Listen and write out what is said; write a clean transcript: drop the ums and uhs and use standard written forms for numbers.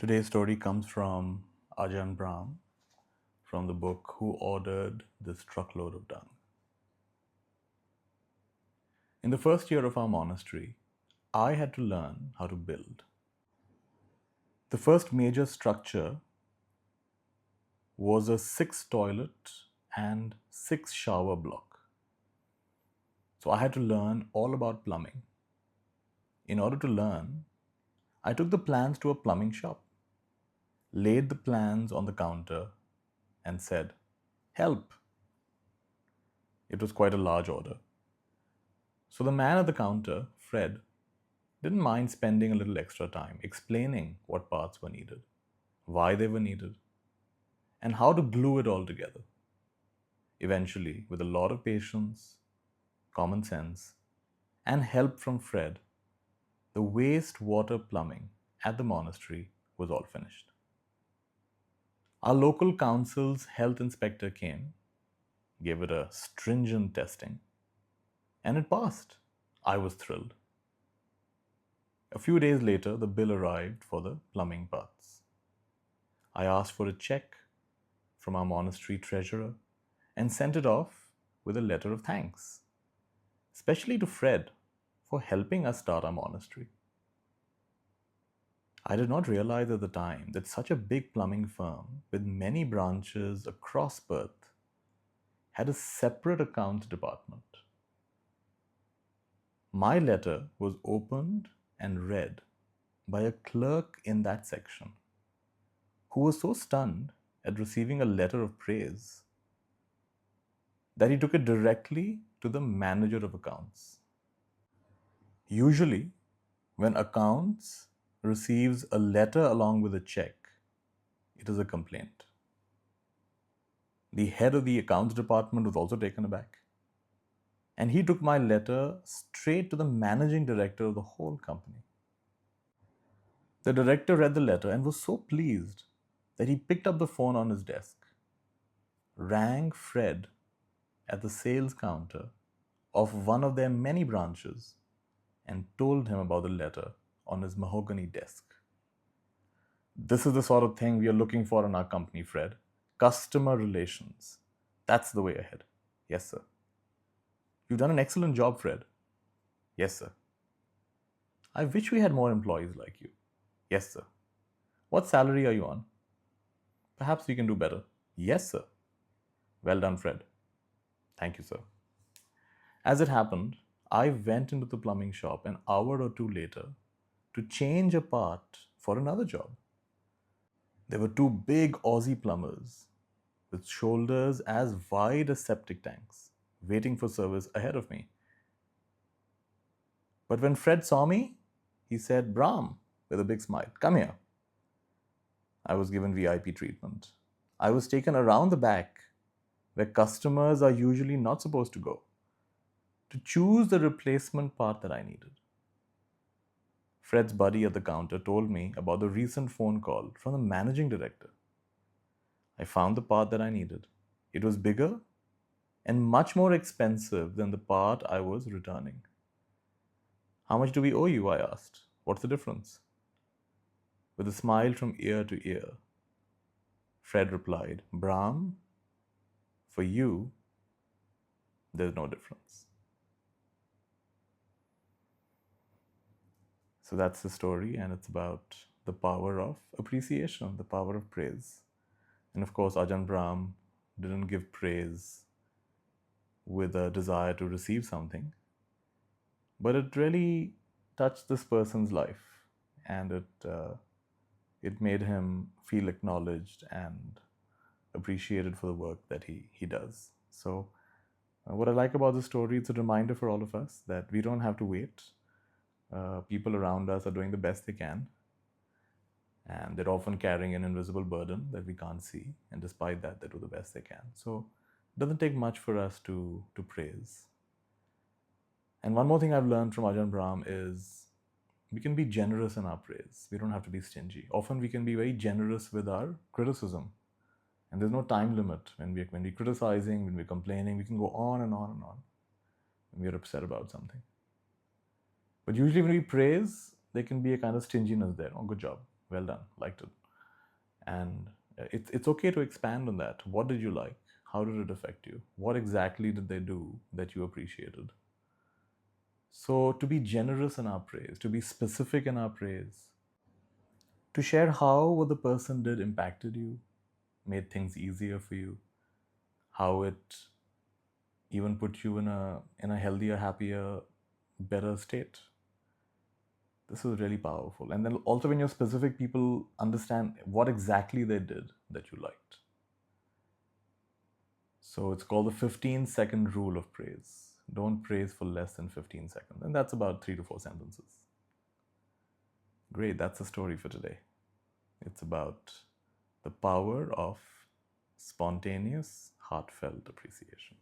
Today's story comes from Ajahn Brahm from the book Who Ordered This Truckload of Dung. In the first year of our monastery, I had to learn how to build. The first major structure was a 6 toilet and 6 shower block. So I had to learn all about plumbing. In order to learn, I took the plans to a plumbing shop, laid the plans on the counter, and said, "Help." It was quite a large order. So the man at the counter, Fred, didn't mind spending a little extra time explaining what parts were needed, why they were needed, and how to glue it all together. Eventually, with a lot of patience, common sense, and help from Fred, the wastewater plumbing at the monastery was all finished. Our local council's health inspector came, gave it a stringent testing, and it passed. I was thrilled. A few days later, the bill arrived for the plumbing parts. I asked for a check from our monastery treasurer and sent it off with a letter of thanks, especially to Fred for helping us start our monastery. I did not realize at the time that such a big plumbing firm with many branches across Perth had a separate accounts department. My letter was opened and read by a clerk in that section who was so stunned at receiving a letter of praise that he took it directly to the manager of accounts. Usually, when accounts receives a letter along with a check, it is a complaint. The head of the accounts department was also taken aback, and he took my letter straight to the managing director of the whole company. The director read the letter and was so pleased that he picked up the phone on his desk, rang Fred at the sales counter of one of their many branches, and told him about the letter on his mahogany desk. "This is the sort of thing we are looking for in our company, Fred. Customer relations. That's the way ahead." "Yes, sir." "You've done an excellent job, Fred." "Yes, sir." "I wish we had more employees like you." "Yes, sir." "What salary are you on?" "Perhaps we can do better." "Yes, sir." "Well done, Fred." "Thank you, sir." As it happened, I went into the plumbing shop an hour or two later to change a part for another job. There were two big Aussie plumbers with shoulders as wide as septic tanks, waiting for service ahead of me. But when Fred saw me, he said, "Brahm," with a big smile, "come here." I was given VIP treatment. I was taken around the back, where customers are usually not supposed to go, to choose the replacement part that I needed. Fred's buddy at the counter told me about the recent phone call from the managing director. I found the part that I needed. It was bigger and much more expensive than the part I was returning. "How much do we owe you?" I asked. "What's the difference?" With a smile from ear to ear, Fred replied, "Brahm, for you, there's no difference." So that's the story, and it's about the power of appreciation, the power of praise. And of course, Ajahn Brahm didn't give praise with a desire to receive something, but it really touched this person's life, and it made him feel acknowledged and appreciated for the work that he does. So, what I like about the story, it's a reminder for all of us that we don't have to wait. People around us are doing the best they can, and they're often carrying an invisible burden that we can't see, and despite that, they do the best they can. So, it doesn't take much for us to praise. And one more thing I've learned from Ajahn Brahm is we can be generous in our praise. We don't have to be stingy. Often we can be very generous with our criticism. And there's no time limit. When we're criticizing, when we're complaining, we can go on and on and on when we're upset about something. But usually when we praise, there can be a kind of stinginess there. "Oh, good job. Well done. Liked it. And it's okay to expand on that. What did you like? How did it affect you? What exactly did they do that you appreciated? So, to be generous in our praise, to be specific in our praise, to share how what the person did impacted you, made things easier for you, how it even put you in a healthier, happier, better state. This is really powerful. And then also when you're specific, people understand what exactly they did that you liked. So it's called the 15-second rule of praise. Don't praise for less than 15 seconds. And that's about 3 to 4 sentences. Great, that's the story for today. It's about the power of spontaneous, heartfelt appreciation.